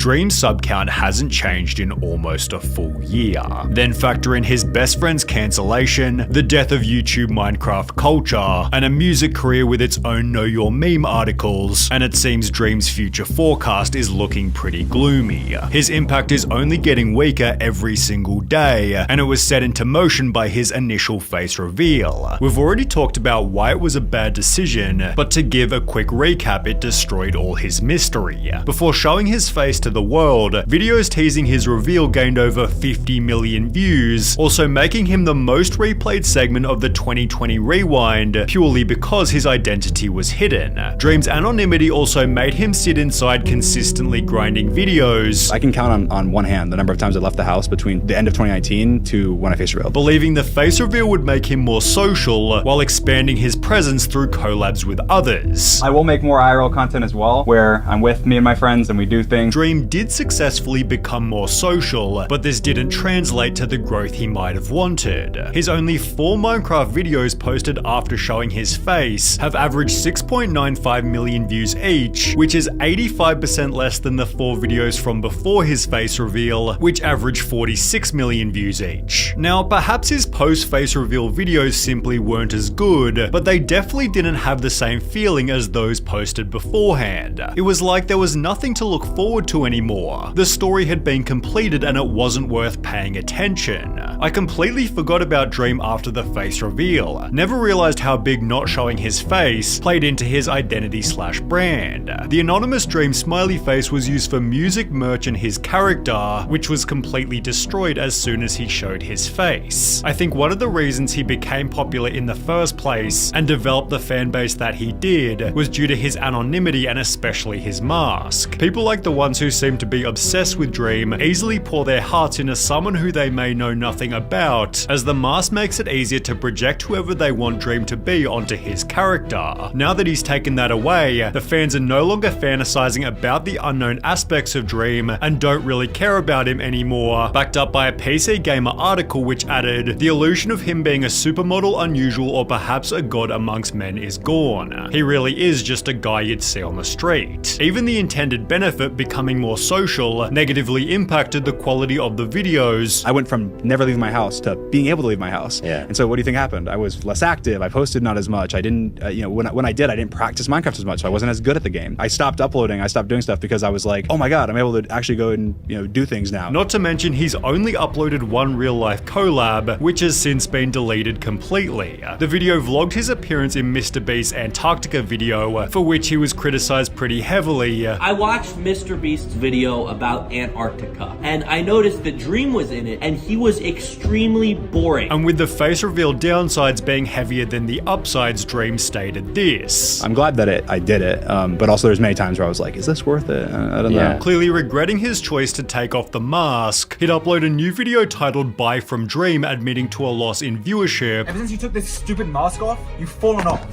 Dream's sub count hasn't changed in almost a full year. Then factor in his best friend's cancellation, the death of YouTube Minecraft culture, and a music career with its own Know Your Meme articles, and it seems Dream's future forecast is looking pretty gloomy. His impact is only getting weaker every single day, and it was set into motion by his initial face reveal. We've already talked about why it was a bad decision, but to give a quick recap, it destroyed all his mystery. Before showing his face to the world, videos teasing his reveal gained over 50 million views, also making him the most replayed segment of the 2020 Rewind, purely because his identity was hidden. Dream's anonymity also made him sit inside consistently grinding videos. I can count on one hand the number of times I left the house between the end of 2019 to when I face reveal. Believing the face reveal would make him more social, while expanding his presence through collabs with others. I will make more IRL content as well, where I'm with me and my friends and we do things. Dream did successfully become more social, but this didn't translate to the growth he might have wanted. His only 4 Minecraft videos posted after showing his face have averaged 6.95 million views each, which is 85% less than the 4 videos from before his face reveal, which averaged 46 million views each. Now, perhaps his post-face reveal videos simply weren't as good, but they definitely didn't have the same feeling as those posted beforehand. It was like there was nothing to look forward to anymore. The story had been completed and it wasn't worth paying attention. I completely forgot about Dream after the face reveal. Never realized how big not showing his face played into his identity/brand. The anonymous Dream smiley face was used for music, merch, and his character, which was completely destroyed as soon as he showed his face. I think one of the reasons he became popular in the first place and developed the fan base that he did was due to his anonymity and especially his mask. People like the ones who seem to be obsessed with Dream easily pour their hearts into someone who they may know nothing about, as the mask makes it easier to project whoever they want Dream to be onto his character. Now that he's taken that away, the fans are no longer fantasizing about the unknown aspects of Dream and don't really care about him anymore, backed up by a PC Gamer article which added, "The illusion of him being a supermodel, unusual, or perhaps a god amongst men is gone. He really is just a guy you'd see on the street." Even the intended benefit, becoming more social, negatively impacted the quality of the videos. I went from never leaving my house to being able to leave my house. Yeah. And so what do you think happened? I was less active. I posted not as much. I didn't, when I did, I didn't practice Minecraft as much. So I wasn't as good at the game. I stopped uploading. I stopped doing stuff because I was like, oh my God, I'm able to actually go and, do things now. Not to mention he's only uploaded one real life collab, which has since been deleted completely. The video vlogged his appearance in Mr. Beast's Antarctica video, for which he was criticized pretty heavily. I watched Mr. Beast's video about Antarctica, and I noticed that Dream was in it, and he was extremely boring. And with the face reveal downsides being heavier than the upsides, Dream stated this. I'm glad that I did it, but also there's many times where I was like, is this worth it? I don't know. Clearly regretting his choice to take off the mask, he'd upload a new video titled Buy from Dream, admitting to a loss in viewership. Ever since you took this stupid mask off, you've fallen off.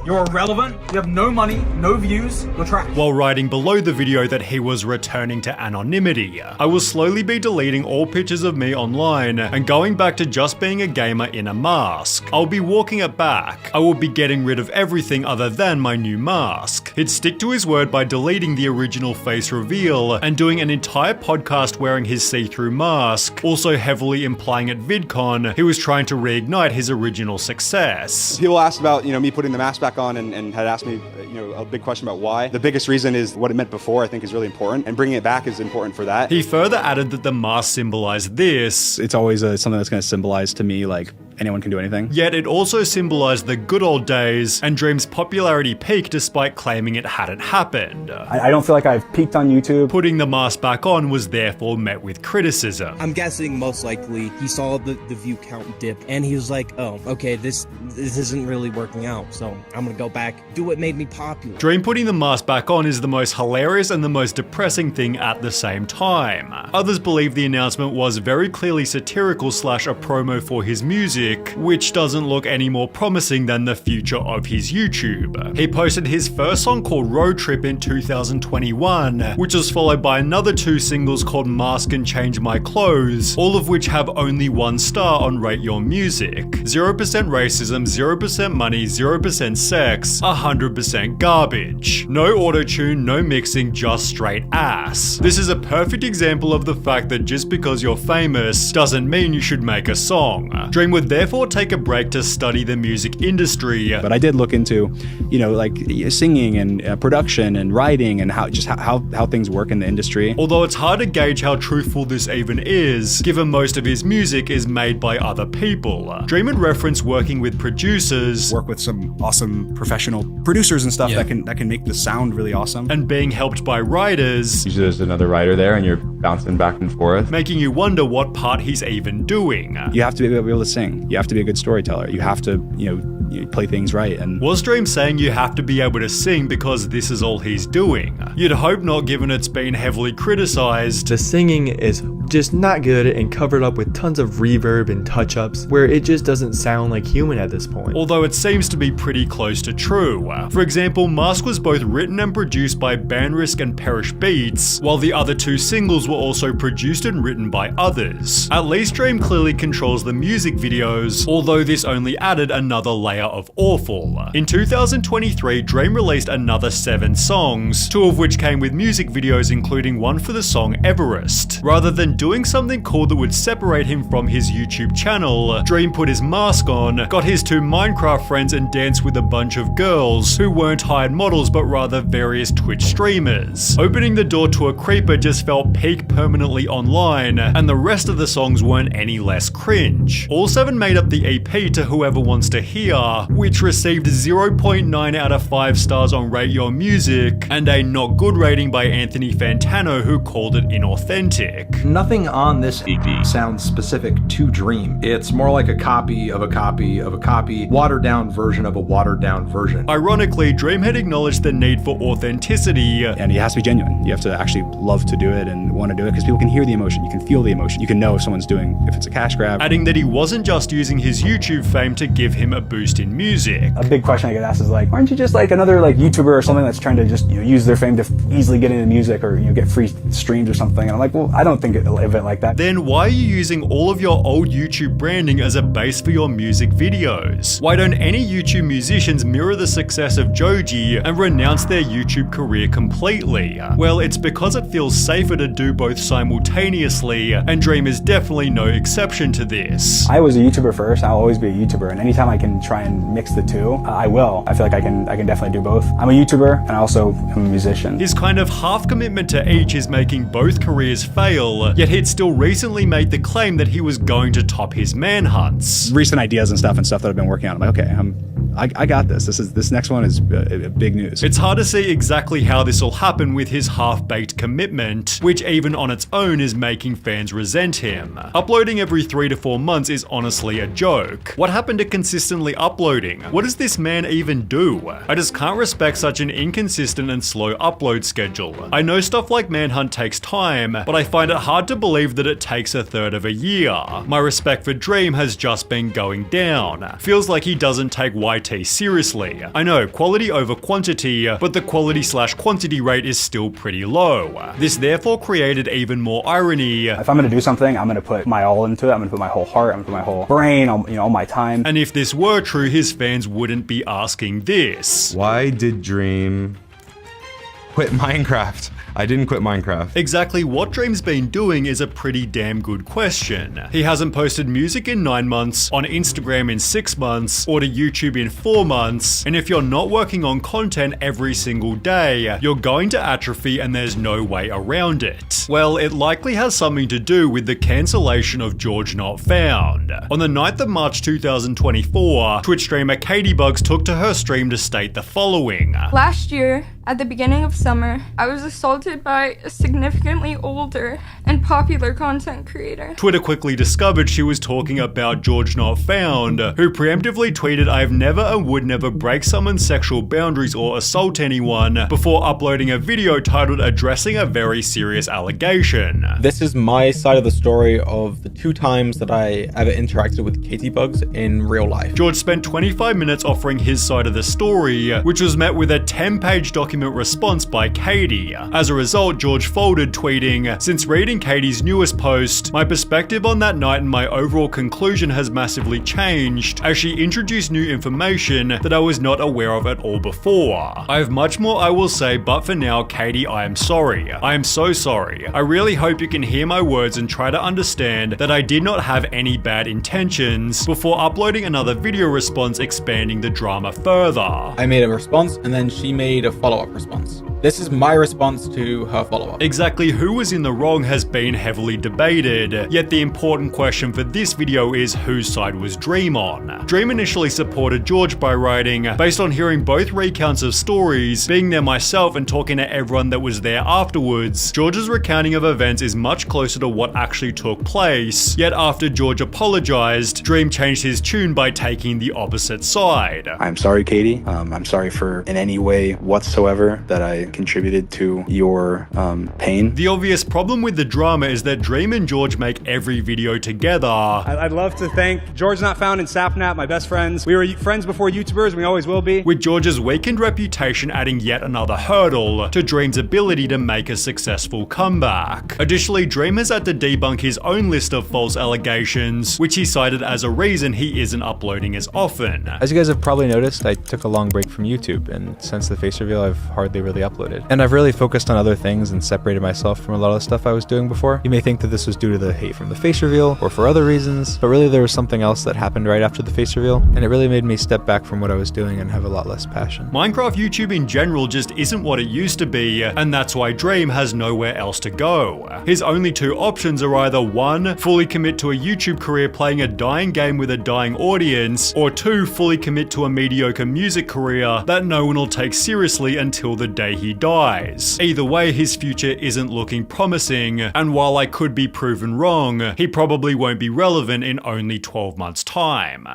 You're irrelevant, you have no money, no views, you're trash. While writing below the video that he was returning to anonymity. "I will slowly be deleting all pictures of me online and going back to just being a gamer in a mask. I'll be walking it back. I will be getting rid of everything other than my new mask." He'd stick to his word by deleting the original face reveal and doing an entire podcast wearing his see-through mask, also heavily implying at VidCon he was trying to reignite his original success. People asked about, me putting the mask back on and had asked me, a big question about why. The biggest reason is what it meant before, I think, is really important, and bringing it back is important for that. He further added that the mask symbolized this. It's always something that's going to symbolize to me, like, anyone can do anything. Yet it also symbolized the good old days and Dream's popularity peaked despite claiming it hadn't happened. I don't feel like I've peaked on YouTube. Putting the mask back on was therefore met with criticism. I'm guessing most likely he saw the view count dip and he was like, oh, okay, this isn't really working out, so I'm gonna go back, do what made me popular. Dream putting the mask back on is the most hilarious and the most depressing thing at the same time. Others believe the announcement was very clearly satirical / a promo for his music, music, which doesn't look any more promising than the future of his YouTube. He posted his first song called Road Trip in 2021, which was followed by another 2 singles called Mask and Change My Clothes, all of which have only 1 star on Rate Your Music. 0% racism, 0% money, 0% sex, 100% garbage. No auto-tune, no mixing, just straight ass. This is a perfect example of the fact that just because you're famous doesn't mean you should make a song. Dream would therefore take a break to study the music industry. But I did look into, like singing and production and writing and how things work in the industry. Although it's hard to gauge how truthful this even is, given most of his music is made by other people. Dream had referenced working with producers, Work with some awesome professional producers and stuff that can make the sound really awesome. And being helped by writers. Usually there's another writer there and you're bouncing back and forth, making you wonder what part he's even doing. You have to be able to sing. You have to be a good storyteller. You have to, you play things right. And was Dream saying you have to be able to sing because this is all he's doing? You'd hope not, given it's been heavily criticized. The singing is just not good and covered up with tons of reverb and touch-ups where it just doesn't sound like human at this point. Although it seems to be pretty close to true. For example, Mask was both written and produced by Bandrisk and Perish Beats, while the other 2 singles were also produced and written by others. At least Dream clearly controls the music videos, although this only added another layer of awful. In 2023, Dream released another 7 songs, 2 of which came with music videos, including one for the song Everest. Rather than doing something cool that would separate him from his YouTube channel, Dream put his mask on, got his 2 Minecraft friends and danced with a bunch of girls who weren't hired models but rather various Twitch streamers. Opening the door to a creeper just felt peak permanently online, and the rest of the songs weren't any less cringe. All 7 made up the EP To Whoever Wants to Hear, which received 0.9 out of 5 stars on Rate Your Music, and a not good rating by Anthony Fantano, who called it inauthentic. Nothing on this EP sounds specific to Dream. It's more like a copy of a copy of a copy, watered down version of a watered down version. Ironically, Dream had acknowledged the need for authenticity. And it has to be genuine. You have to actually love to do it and want to do it because people can hear the emotion, you can feel the emotion, you can know if someone's if it's a cash grab. Adding that he wasn't just using his YouTube fame to give him a boost in music. A big question I get asked is like, aren't you just like another like YouTuber or something that's trying to just use their fame to easily get into music or get free streams or something? And I'm like, well, I don't think of it like that. Then why are you using all of your old YouTube branding as a base for your music videos? Why don't any YouTube musicians mirror the success of Joji and renounce their YouTube career completely? Well, it's because it feels safer to do both simultaneously, and Dream is definitely no exception to this. I was a YouTuber first, I'll always be a YouTuber, and anytime I can try and mix the 2, I will. I feel like I can definitely do both. I'm a YouTuber and I also am a musician. His kind of half commitment to each is making both careers fail, yet he'd still recently made the claim that he was going to top his manhunts. Recent ideas and stuff that I've been working on, I'm like, okay, I got this. This next one is big news. It's hard to see exactly how this will happen with his half-baked commitment, which even on its own is making fans resent him. Uploading every 3 to 4 months is honestly a joke. What happened to consistently uploading? What does this man even do? I just can't respect such an inconsistent and slow upload schedule. I know stuff like Manhunt takes time, but I find it hard to believe that it takes a third of a year. My respect for Dream has just been going down. Feels like he doesn't take YT seriously. I know, quality over quantity, but the quality/quantity rate is still pretty low. This therefore created even more irony. If I'm going to do something, I'm going to put my all into it. I'm going to put my whole heart, I'm going to put my whole brain, all my time. And if this were true, his fans wouldn't be asking this. Why did Dream quit Minecraft? I didn't quit Minecraft. Exactly what Dream's been doing is a pretty damn good question. He hasn't posted music in 9 months, on Instagram in 6 months, or to YouTube in 4 months, and if you're not working on content every single day, you're going to atrophy and there's no way around it. Well, it likely has something to do with the cancellation of George Not Found. On the 9th of March 2024, Twitch streamer Katiebugs took to her stream to state the following. Last year, at the beginning of summer, I was assaulted assaulted by a significantly older and popular content creator. Twitter quickly discovered she was talking about George Not Found, who preemptively tweeted, "I've never and would never break someone's sexual boundaries or assault anyone," before uploading a video titled addressing a very serious allegation. This is my side of the story of the 2 times that I ever interacted with Katie bugs in real life. George spent 25 minutes offering his side of the story, which was met with a 10-page document response by Katie. As a result, George folded, tweeting, "Since reading Katie's newest post, my perspective on that night and my overall conclusion has massively changed, as she introduced new information that I was not aware of at all before. I have much more I will say, but for now, Katie, I am sorry. I am so sorry. I really hope you can hear my words and try to understand that I did not have any bad intentions," before uploading another video response expanding the drama further. I made a response and then she made a follow-up response. This is my response to her follow-up. Exactly who was in the wrong has been heavily debated, yet the important question for this video is whose side was Dream on. Dream initially supported George by writing, "Based on hearing both recounts of stories, being there myself and talking to everyone that was there afterwards, George's recounting of events is much closer to what actually took place, yet after George apologized, Dream changed his tune by taking the opposite side." I'm sorry, Katie. I'm sorry for in any way whatsoever that I contributed to your pain. The obvious problem with the drama is that Dream and George make every video together. I'd love to thank George Not Found and Sapnap, my best friends. We were friends before YouTubers, and we always will be. With George's weakened reputation adding yet another hurdle to Dream's ability to make a successful comeback. Additionally, Dream has had to debunk his own list of false allegations, which he cited as a reason he isn't uploading as often. As you guys have probably noticed, I took a long break from YouTube, and since the face reveal, I've hardly really uploaded. And I've really focused on other things and separated myself from a lot of the stuff I was doing before. You may think that this was due to the hate from the face reveal, or for other reasons, but really there was something else that happened right after the face reveal, and it really made me step back from what I was doing and have a lot less passion. Minecraft YouTube in general just isn't what it used to be, and that's why Dream has nowhere else to go. His only 2 options are either 1, fully commit to a YouTube career playing a dying game with a dying audience, or 2, fully commit to a mediocre music career that no one will take seriously until the day he dies. Either way, his future isn't looking promising, and while I could be proven wrong, he probably won't be relevant in only 12 months' time.